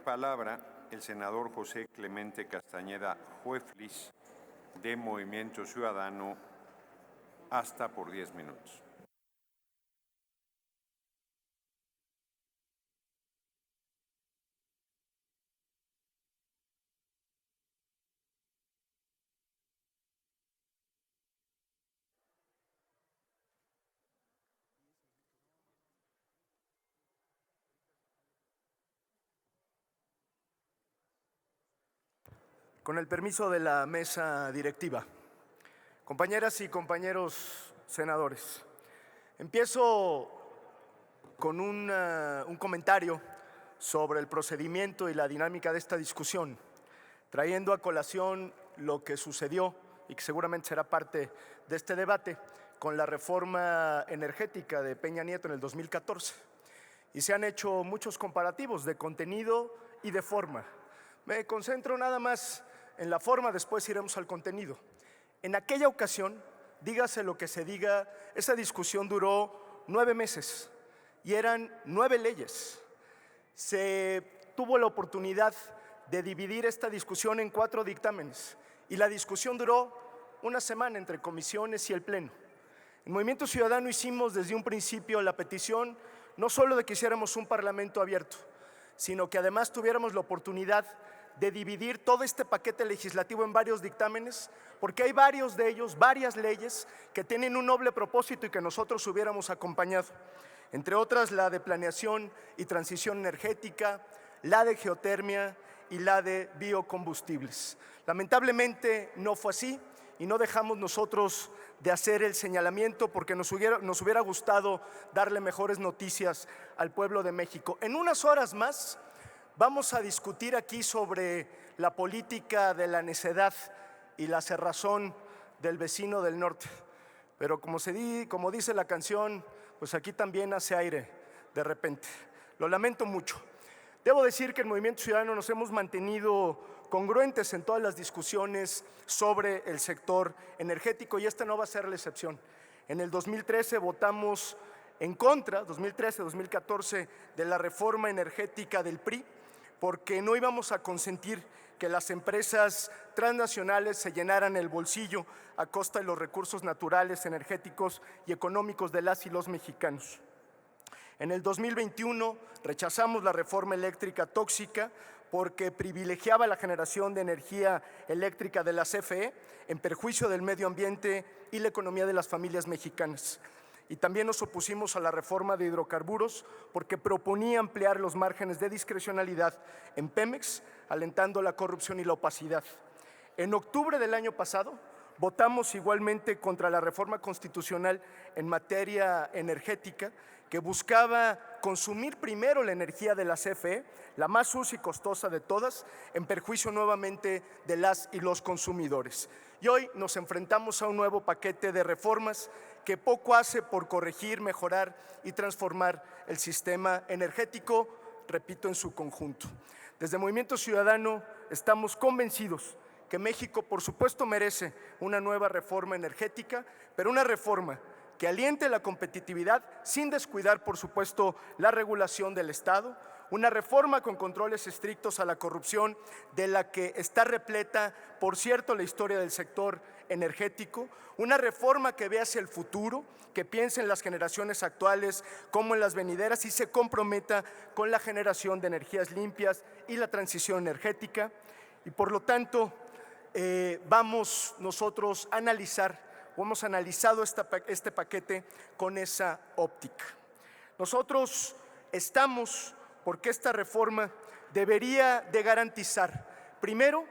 palabra el senador José Clemente Castañeda Jueflis, de Movimiento Ciudadano, hasta por 10 minutos. Con el permiso de la mesa directiva, compañeras y compañeros senadores, empiezo con un comentario sobre el procedimiento y la dinámica de esta discusión, trayendo a colación lo que sucedió y que seguramente será parte de este debate con la reforma energética de Peña Nieto en el 2014. Y se han hecho muchos comparativos de contenido y de forma. Me concentro nada más en la forma, después iremos al contenido. En aquella ocasión, dígase lo que se diga, esa discusión duró 9 meses y eran 9 leyes. Se tuvo la oportunidad de dividir esta discusión en 4 dictámenes y la discusión duró una semana entre comisiones y el Pleno. En Movimiento Ciudadano hicimos desde un principio la petición no solo de que hiciéramos un parlamento abierto, sino que además tuviéramos la oportunidad de dividir todo este paquete legislativo en varios dictámenes, porque hay varios de ellos, varias leyes que tienen un noble propósito y que nosotros hubiéramos acompañado, entre otras la de planeación y transición energética, la de geotermia y la de biocombustibles. Lamentablemente no fue así y no dejamos nosotros de hacer el señalamiento porque nos hubiera gustado darle mejores noticias al pueblo de México. En unas horas más vamos a discutir aquí sobre la política de la necedad y la cerrazón del vecino del norte. Pero como dice la canción, pues aquí también hace aire de repente. Lo lamento mucho. Debo decir que en Movimiento Ciudadano nos hemos mantenido congruentes en todas las discusiones sobre el sector energético y esta no va a ser la excepción. En el 2013 votamos en contra, 2013-2014, de la reforma energética del PRI, porque no íbamos a consentir que las empresas transnacionales se llenaran el bolsillo a costa de los recursos naturales, energéticos y económicos de las y los mexicanos. En el 2021 rechazamos la reforma eléctrica tóxica porque privilegiaba la generación de energía eléctrica de la CFE en perjuicio del medio ambiente y la economía de las familias mexicanas. Y también nos opusimos a la reforma de hidrocarburos porque proponía ampliar los márgenes de discrecionalidad en Pemex, alentando la corrupción y la opacidad. En octubre del año pasado votamos igualmente contra la reforma constitucional en materia energética que buscaba consumir primero la energía de la CFE, la más sucia y costosa de todas, en perjuicio nuevamente de las y los consumidores. Y hoy nos enfrentamos a un nuevo paquete de reformas que poco hace por corregir, mejorar y transformar el sistema energético, repito, en su conjunto. Desde Movimiento Ciudadano estamos convencidos que México, por supuesto, merece una nueva reforma energética, pero una reforma que aliente la competitividad sin descuidar, por supuesto, la regulación del Estado, una reforma con controles estrictos a la corrupción de la que está repleta, por cierto, la historia del sector energético, una reforma que vea hacia el futuro, que piense en las generaciones actuales como en las venideras y se comprometa con la generación de energías limpias y la transición energética. Y por lo tanto, vamos nosotros a analizar o hemos analizado este paquete con esa óptica. Nosotros estamos porque esta reforma debería de garantizar, primero,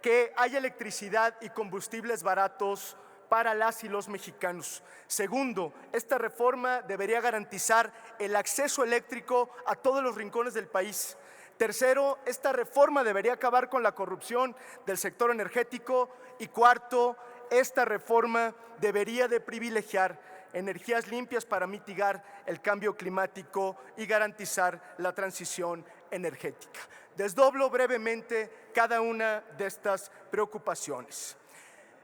que haya electricidad y combustibles baratos para las y los mexicanos. Segundo, esta reforma debería garantizar el acceso eléctrico a todos los rincones del país. Tercero, esta reforma debería acabar con la corrupción del sector energético. Y cuarto, esta reforma debería de privilegiar energías limpias para mitigar el cambio climático y garantizar la transición energética. Desdoblo brevemente cada una de estas preocupaciones.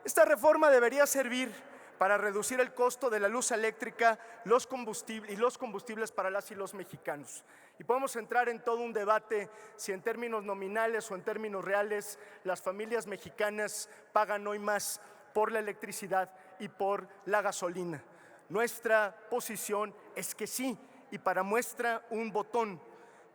Esta reforma debería servir para reducir el costo de la luz eléctrica y los combustibles para las y los mexicanos. Y podemos entrar en todo un debate si en términos nominales o en términos reales las familias mexicanas pagan hoy más por la electricidad y por la gasolina. Nuestra posición es que sí, y para muestra un botón.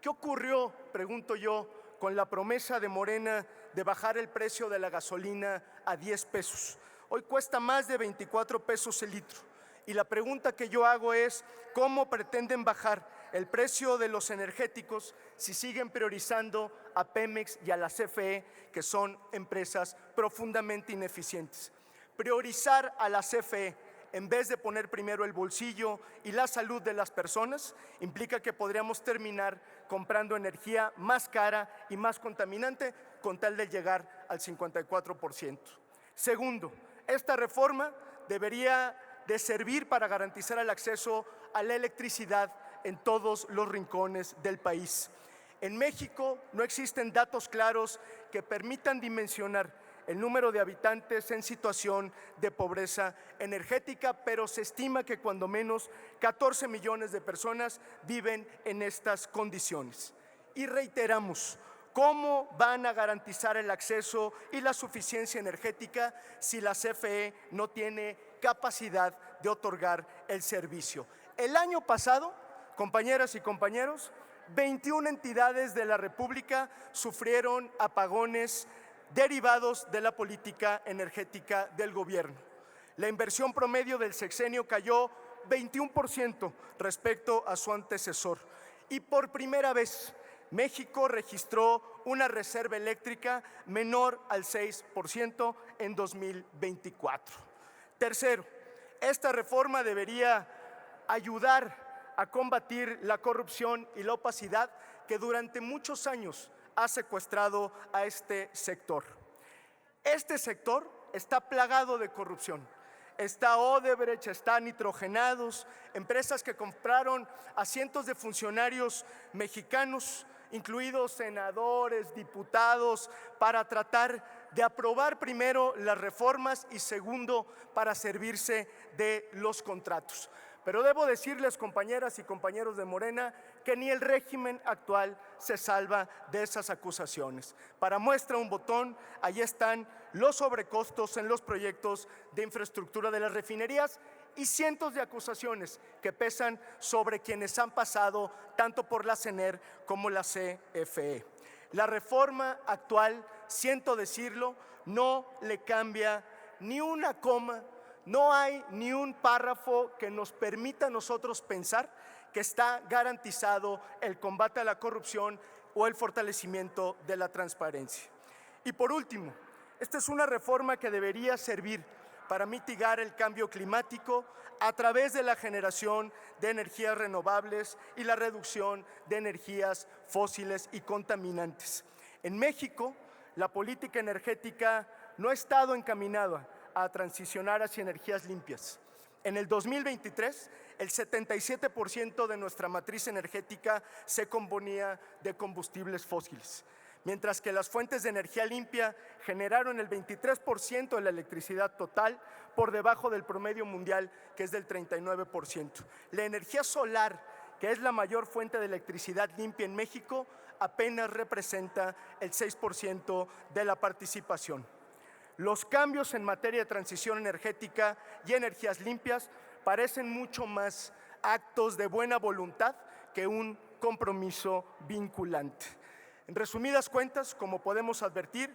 ¿Qué ocurrió, pregunto yo, con la promesa de Morena de bajar el precio de la gasolina a 10 pesos? Hoy cuesta más de 24 pesos el litro. Y la pregunta que yo hago es, ¿cómo pretenden bajar el precio de los energéticos si siguen priorizando a Pemex y a la CFE, que son empresas profundamente ineficientes? Priorizar a la CFE en vez de poner primero el bolsillo y la salud de las personas implica que podríamos terminar comprando energía más cara y más contaminante con tal de llegar al 54%. Segundo, esta reforma debería de servir para garantizar el acceso a la electricidad en todos los rincones del país. En México no existen datos claros que permitan dimensionar el número de habitantes en situación de pobreza energética, pero se estima que cuando menos 14 millones de personas viven en estas condiciones. Y reiteramos, ¿cómo van a garantizar el acceso y la suficiencia energética si la CFE no tiene capacidad de otorgar el servicio? El año pasado, compañeras y compañeros, 21 entidades de la República sufrieron apagones derivados de la política energética del gobierno. La inversión promedio del sexenio cayó 21% respecto a su antecesor. Y por primera vez, México registró una reserva eléctrica menor al 6% en 2024. Tercero, esta reforma debería ayudar a combatir la corrupción y la opacidad que durante muchos años ha secuestrado a este sector. Este sector está plagado de corrupción. Está Odebrecht, está Nitrogenados, empresas que compraron a cientos de funcionarios mexicanos, incluidos senadores, diputados, para tratar de aprobar primero las reformas y segundo, para servirse de los contratos. Pero debo decirles, compañeras y compañeros de Morena, que ni el régimen actual se salva de esas acusaciones. Para muestra un botón, ahí están los sobrecostos en los proyectos de infraestructura de las refinerías y cientos de acusaciones que pesan sobre quienes han pasado tanto por la CENER como la CFE. La reforma actual, siento decirlo, no le cambia ni una coma. No hay ni un párrafo que nos permita a nosotros pensar que está garantizado el combate a la corrupción o el fortalecimiento de la transparencia. Y por último, esta es una reforma que debería servir para mitigar el cambio climático a través de la generación de energías renovables y la reducción de energías fósiles y contaminantes. En México, la política energética no ha estado encaminada a transicionar hacia energías limpias. En el 2023, el 77% de nuestra matriz energética se componía de combustibles fósiles, mientras que las fuentes de energía limpia generaron el 23% de la electricidad total, por debajo del promedio mundial, que es del 39%. La energía solar, que es la mayor fuente de electricidad limpia en México, apenas representa el 6% de la participación. Los cambios en materia de transición energética y energías limpias parecen mucho más actos de buena voluntad que un compromiso vinculante. En resumidas cuentas, como podemos advertir,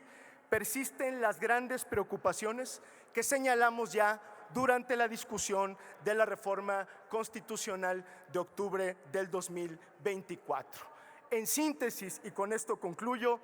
persisten las grandes preocupaciones que señalamos ya durante la discusión de la reforma constitucional de octubre del 2024. En síntesis, y con esto concluyo,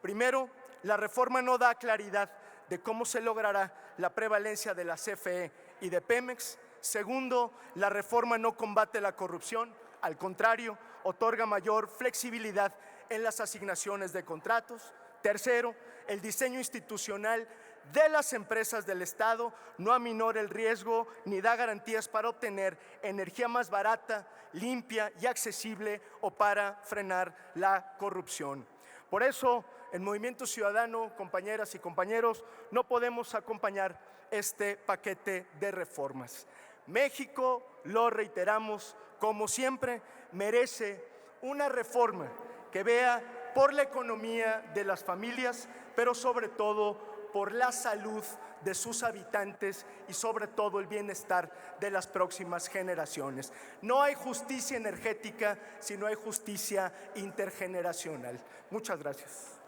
primero, la reforma no da claridad de cómo se logrará la prevalencia de la CFE y de Pemex. Segundo, la reforma no combate la corrupción, al contrario, otorga mayor flexibilidad en las asignaciones de contratos. Tercero, el diseño institucional de las empresas del Estado no aminora el riesgo ni da garantías para obtener energía más barata, limpia y accesible o para frenar la corrupción. Por eso, en Movimiento Ciudadano, compañeras y compañeros, no podemos acompañar este paquete de reformas. México, lo reiteramos, como siempre, merece una reforma que vea por la economía de las familias, pero sobre todo por la salud de sus habitantes y sobre todo el bienestar de las próximas generaciones. No hay justicia energética si no hay justicia intergeneracional. Muchas gracias.